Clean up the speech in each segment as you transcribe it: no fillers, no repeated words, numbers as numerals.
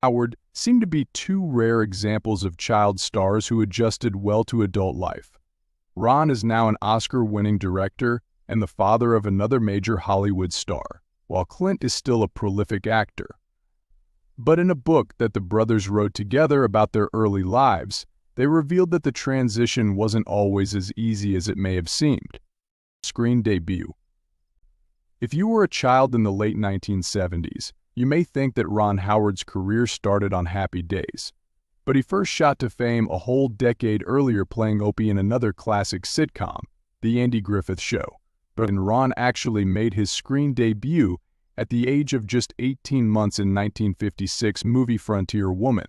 Howard seemed to be two rare examples of child stars who adjusted well to adult life. Ron is now an Oscar-winning director and the father of another major Hollywood star, while Clint is still a prolific actor. But in a book that the brothers wrote together about their early lives, they revealed that the transition wasn't always as easy as it may have seemed. Screen debut. If you were a child in the late 1970s, you may think that Ron Howard's career started on Happy Days. But he first shot to fame a whole decade earlier playing Opie in another classic sitcom, The Andy Griffith Show. But Ron actually made his screen debut at the age of just 18 months in 1956 movie Frontier Woman,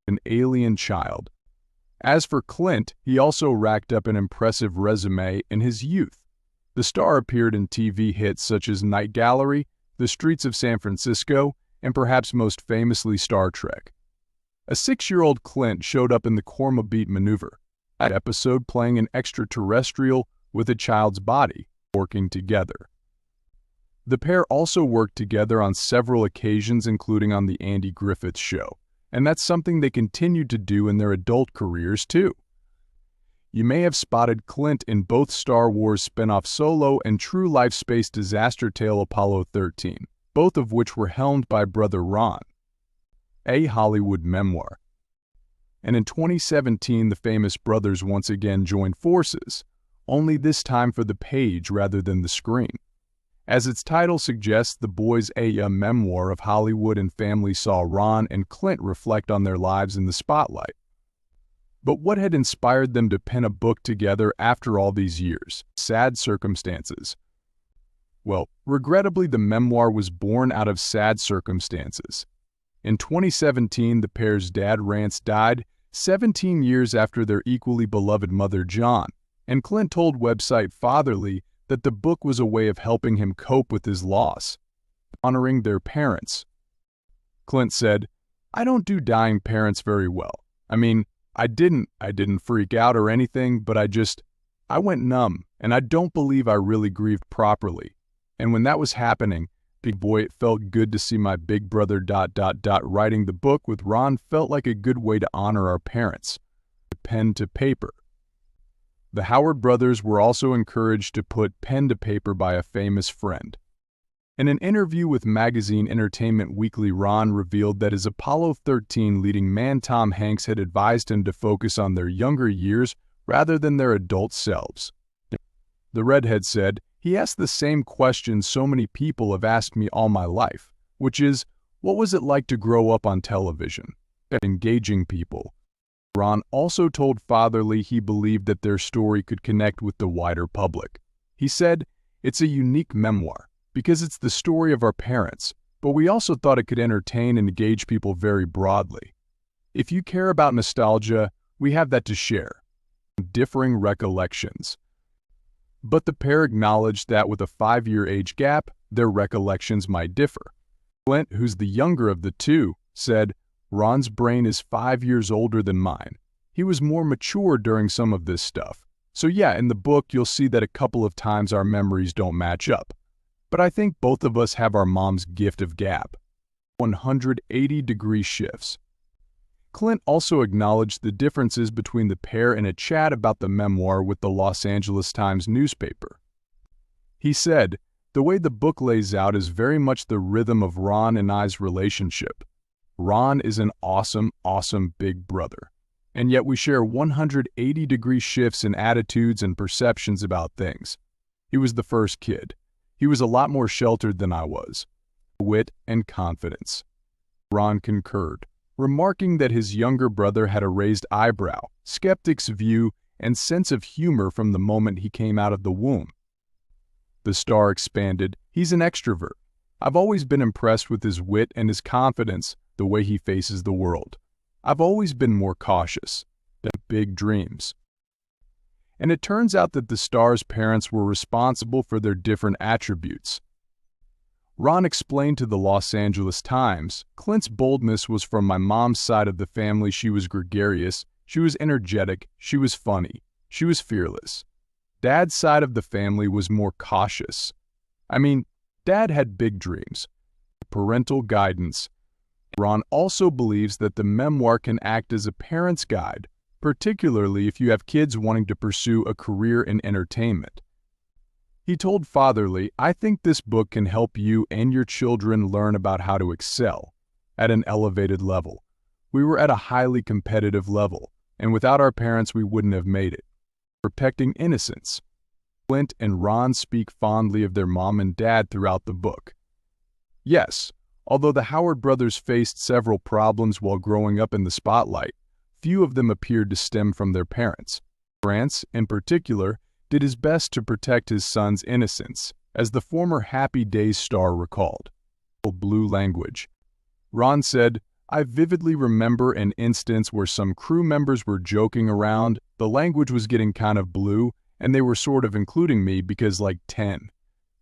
An Alien Child. As for Clint, he also racked up an impressive resume in his youth. The star appeared in TV hits such as Night Gallery, The Streets of San Francisco, and perhaps most famously Star Trek. A 6-year-old Clint showed up in the Korma Beat Maneuver, an episode playing an extraterrestrial with a child's body, working together. The pair also worked together on several occasions, including on The Andy Griffith Show, and that's something they continued to do in their adult careers too. You may have spotted Clint in both Star Wars spin-off Solo and true life space disaster tale Apollo 13, both of which were helmed by brother Ron. A Hollywood memoir. And in 2017, the famous brothers once again joined forces, only this time for the page rather than the screen. As its title suggests, the boys' a memoir of Hollywood and family saw Ron and Clint reflect on their lives in the spotlight. But what had inspired them to pen a book together after all these years? Sad circumstances. Well, regrettably, the memoir was born out of sad circumstances. In 2017, the pair's dad, Rance, died 17 years after their equally beloved mother, John, and Clint told website Fatherly that the book was a way of helping him cope with his loss, honoring their parents. Clint said, "I don't do dying parents very well. I mean, I didn't freak out or anything, but I went numb, and I don't believe I really grieved properly. And when that was happening, big boy, it felt good to see my big brother ... Writing the book with Ron felt like a good way to honor our parents. Pen to paper." The Howard brothers were also encouraged to put pen to paper by a famous friend. In an interview with magazine Entertainment Weekly, Ron revealed that his Apollo 13 leading man Tom Hanks had advised him to focus on their younger years rather than their adult selves. The redhead said, "He asked the same question so many people have asked me all my life, which is, what was it like to grow up on television? Engaging people." Ron also told Fatherly he believed that their story could connect with the wider public. He said, "It's a unique memoir, because it's the story of our parents, but we also thought it could entertain and engage people very broadly. If you care about nostalgia, we have that to share. Differing recollections." But the pair acknowledged that with a 5-year age gap, their recollections might differ. Clint, who's the younger of the two, said, "Ron's brain is 5 years older than mine. He was more mature during some of this stuff. So yeah, in the book you'll see that a couple of times our memories don't match up. But I think both of us have our mom's gift of gap." 180-degree shifts. Clint also acknowledged the differences between the pair in a chat about the memoir with the Los Angeles Times newspaper. He said, "The way the book lays out is very much the rhythm of Ron and I's relationship. Ron is an awesome, awesome big brother. And yet we share 180-degree shifts in attitudes and perceptions about things. He was the first kid. He was a lot more sheltered than I was. Wit and confidence." Ron concurred, remarking that his younger brother had a raised eyebrow, skeptic's view, and sense of humor from the moment he came out of the womb. The star expanded, "He's an extrovert. I've always been impressed with his wit and his confidence, the way he faces the world. I've always been more cautious. Big dreams." And it turns out that the star's parents were responsible for their different attributes. Ron explained to the Los Angeles Times, "Clint's boldness was from my mom's side of the family. She was gregarious, she was energetic, she was funny, she was fearless. Dad's side of the family was more cautious. I mean, Dad had big dreams, parental guidance. Ron also believes that the memoir can act as a parent's guide, particularly if you have kids wanting to pursue a career in entertainment. He told Fatherly, "I think this book can help you and your children learn about how to excel at an elevated level. We were at a highly competitive level, and without our parents we wouldn't have made it." Protecting innocence. Clint and Ron speak fondly of their mom and dad throughout the book. Yes, although the Howard brothers faced several problems while growing up in the spotlight, few of them appeared to stem from their parents. Rance, in particular, did his best to protect his son's innocence, as the former Happy Days star recalled. Blue language. Ron said, "I vividly remember an instance where some crew members were joking around, the language was getting kind of blue, and they were sort of including me because like 10.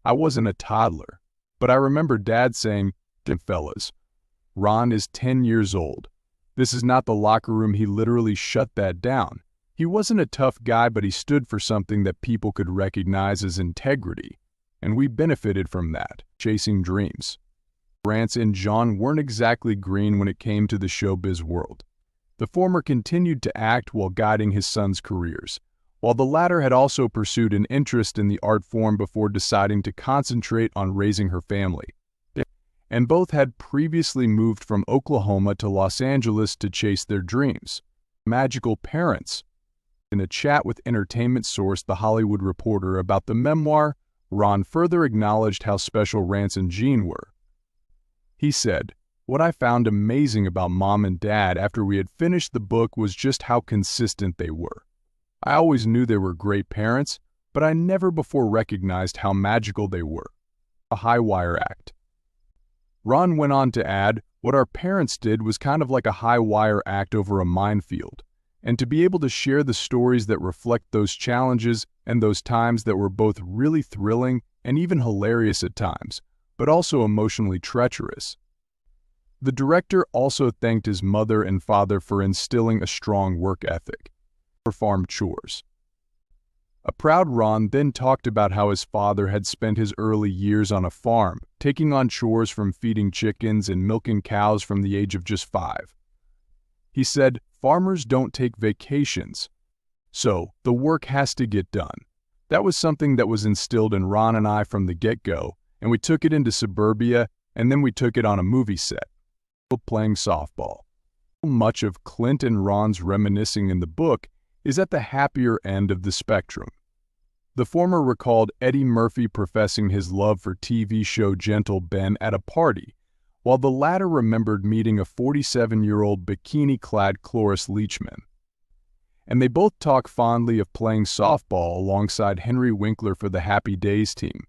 I wasn't a toddler. But I remember Dad saying, 'Fellas, Ron is 10 years old. This is not the locker room.' He literally shut that down. He wasn't a tough guy, but he stood for something that people could recognize as integrity, and we benefited from that." Chasing dreams. Rance and John weren't exactly green when it came to the showbiz world. The former continued to act while guiding his sons' careers, while the latter had also pursued an interest in the art form before deciding to concentrate on raising her family. And both had previously moved from Oklahoma to Los Angeles to chase their dreams. Magical parents. In a chat with entertainment source The Hollywood Reporter about the memoir, Ron further acknowledged how special Rance and Jean were. He said, "What I found amazing about Mom and Dad after we had finished the book was just how consistent they were. I always knew they were great parents, but I never before recognized how magical they were." A high wire act. Ron went on to add, "What our parents did was kind of like a high wire act over a minefield. And to be able to share the stories that reflect those challenges and those times that were both really thrilling and even hilarious at times, but also emotionally treacherous." The director also thanked his mother and father for instilling a strong work ethic. Farm chores. A proud Ron then talked about how his father had spent his early years on a farm, taking on chores from feeding chickens and milking cows from the age of just 5. He said, "Farmers don't take vacations, so the work has to get done." That was something that was instilled in Ron and I from the get-go, and we took it into suburbia, and then we took it on a movie set. Playing softball. Much of Clint and Ron's reminiscing in the book is at the happier end of the spectrum. The former recalled Eddie Murphy professing his love for TV show Gentle Ben at a party, while the latter remembered meeting a 47-year-old bikini-clad Cloris Leachman. And they both talk fondly of playing softball alongside Henry Winkler for the Happy Days team.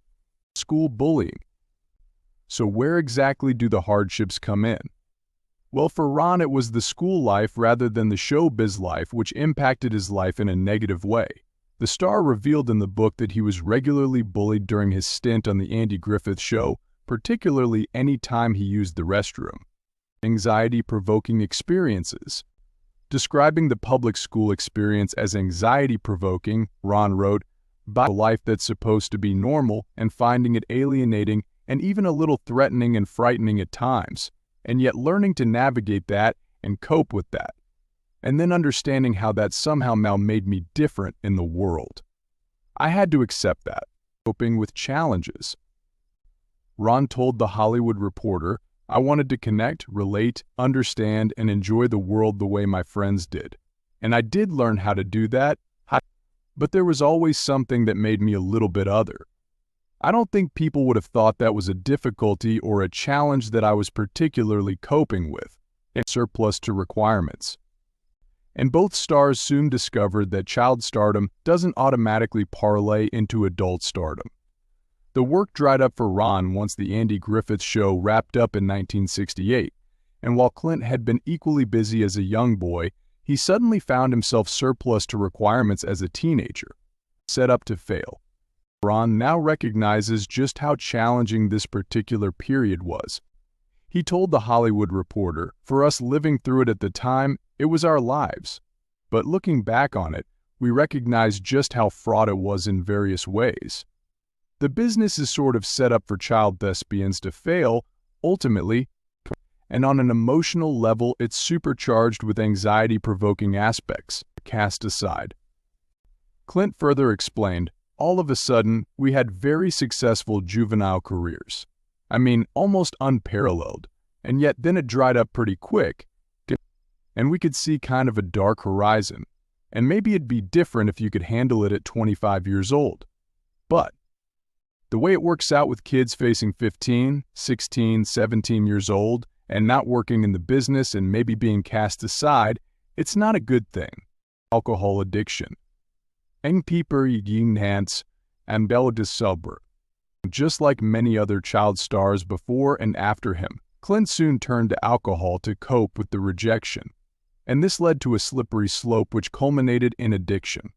School bullying. So where exactly do the hardships come in? Well, for Ron, it was the school life rather than the showbiz life which impacted his life in a negative way. The star revealed in the book that he was regularly bullied during his stint on the Andy Griffith Show, particularly any time he used the restroom. Anxiety-provoking experiences. Describing the public school experience as anxiety-provoking, Ron wrote, "About a life that's supposed to be normal and finding it alienating and even a little threatening and frightening at times, and yet learning to navigate that and cope with that, and then understanding how that somehow now made me different in the world. I had to accept that." Coping with challenges. Ron told The Hollywood Reporter, "I wanted to connect, relate, understand, and enjoy the world the way my friends did. And I did learn how to do that, but there was always something that made me a little bit other. I don't think people would have thought that was a difficulty or a challenge that I was particularly coping with." Surplus to requirements. And both stars soon discovered that child stardom doesn't automatically parlay into adult stardom. The work dried up for Ron once the Andy Griffith Show wrapped up in 1968, and while Clint had been equally busy as a young boy, he suddenly found himself surplus to requirements as a teenager, set up to fail. Ron now recognizes just how challenging this particular period was. He told The Hollywood Reporter, "For us living through it at the time, it was our lives. But looking back on it, we recognize just how fraught it was in various ways. The business is sort of set up for child thespians to fail, ultimately, and on an emotional level it's supercharged with anxiety-provoking aspects, cast aside. Clint further explained, all of a sudden, we had very successful juvenile careers. I mean, almost unparalleled, and yet then it dried up pretty quick, and we could see kind of a dark horizon, and maybe it'd be different if you could handle it at 25 years old. But the way it works out with kids facing 15, 16, 17 years old and not working in the business and maybe being cast aside, it's not a good thing. Alcohol addiction. Eng pieper yin hans and bello de silber. Just like many other child stars before and after him, Clint soon turned to alcohol to cope with the rejection, and this led to a slippery slope which culminated in addiction.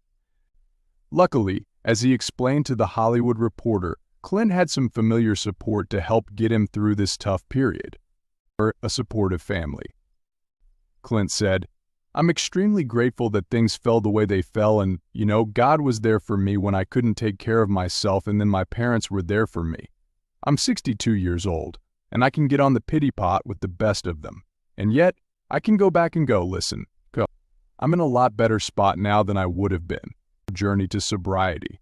Luckily, as he explained to The Hollywood Reporter, Clint had some familiar support to help get him through this tough period. A supportive family. Clint said, I'm extremely grateful that things fell the way they fell and, God was there for me when I couldn't take care of myself and then my parents were there for me. I'm 62 years old, and I can get on the pity pot with the best of them. And yet, I can go back and go, listen, I'm in a lot better spot now than I would have been. Journey to sobriety.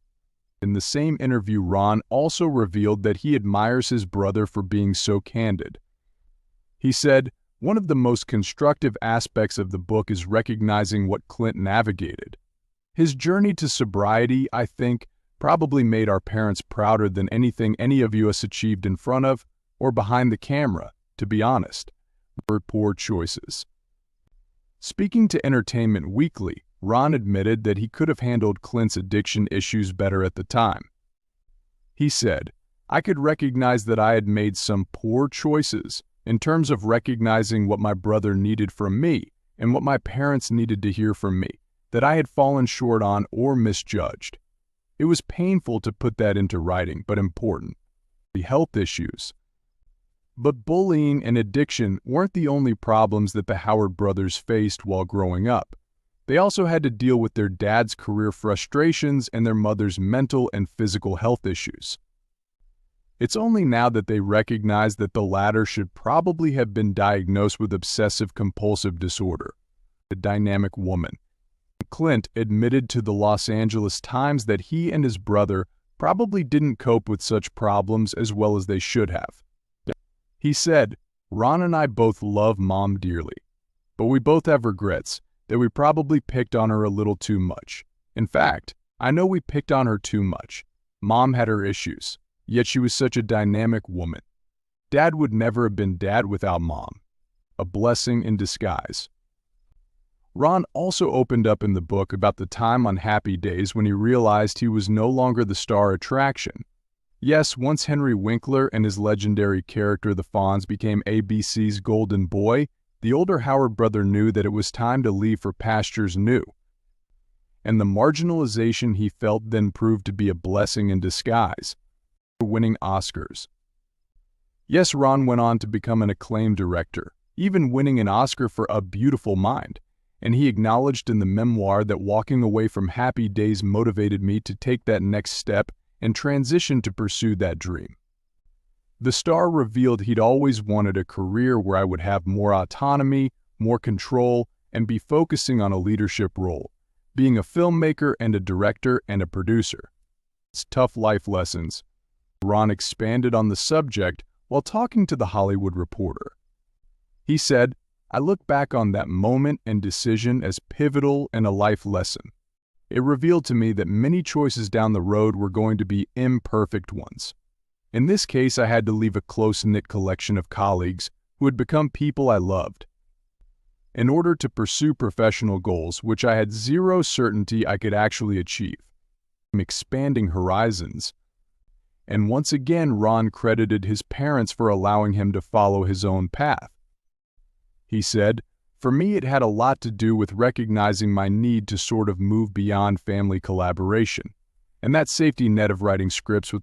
In the same interview, Ron also revealed that he admires his brother for being so candid. He said, one of the most constructive aspects of the book is recognizing what Clint navigated. His journey to sobriety, I think, probably made our parents prouder than anything any of us achieved in front of or behind the camera, to be honest. Were poor choices. Speaking to Entertainment Weekly, Ron admitted that he could have handled Clint's addiction issues better at the time. He said, I could recognize that I had made some poor choices in terms of recognizing what my brother needed from me and what my parents needed to hear from me, that I had fallen short on or misjudged. It was painful to put that into writing, but important. The health issues. But bullying and addiction weren't the only problems that the Howard brothers faced while growing up. They also had to deal with their dad's career frustrations and their mother's mental and physical health issues. It's only now that they recognize that the latter should probably have been diagnosed with obsessive-compulsive disorder. A dynamic woman. Clint admitted to the Los Angeles Times that he and his brother probably didn't cope with such problems as well as they should have. He said, Ron and I both love Mom dearly, but we both have regrets that we probably picked on her a little too much. In fact, I know we picked on her too much. Mom had her issues, yet she was such a dynamic woman. Dad would never have been Dad without Mom. A blessing in disguise. Ron also opened up in the book about the time on Happy Days when he realized he was no longer the star attraction. Yes, once Henry Winkler and his legendary character the Fonz became ABC's golden boy, the older Howard brother knew that it was time to leave for pastures new. And the marginalization he felt then proved to be a blessing in disguise. Winning Oscars. Yes, Ron went on to become an acclaimed director, even winning an Oscar for A Beautiful Mind, and he acknowledged in the memoir that walking away from Happy Days motivated me to take that next step and transition to pursue that dream. The star revealed he'd always wanted a career where I would have more autonomy, more control, and be focusing on a leadership role, being a filmmaker and a director and a producer. It's tough life lessons. Ron expanded on the subject while talking to The Hollywood Reporter. He said, I look back on that moment and decision as pivotal and a life lesson. It revealed to me that many choices down the road were going to be imperfect ones. In this case, I had to leave a close-knit collection of colleagues who had become people I loved. In order to pursue professional goals, which I had zero certainty I could actually achieve. Expanding horizons. And once again, Ron credited his parents for allowing him to follow his own path. He said, for me, it had a lot to do with recognizing my need to sort of move beyond family collaboration, and that safety net of writing scripts with my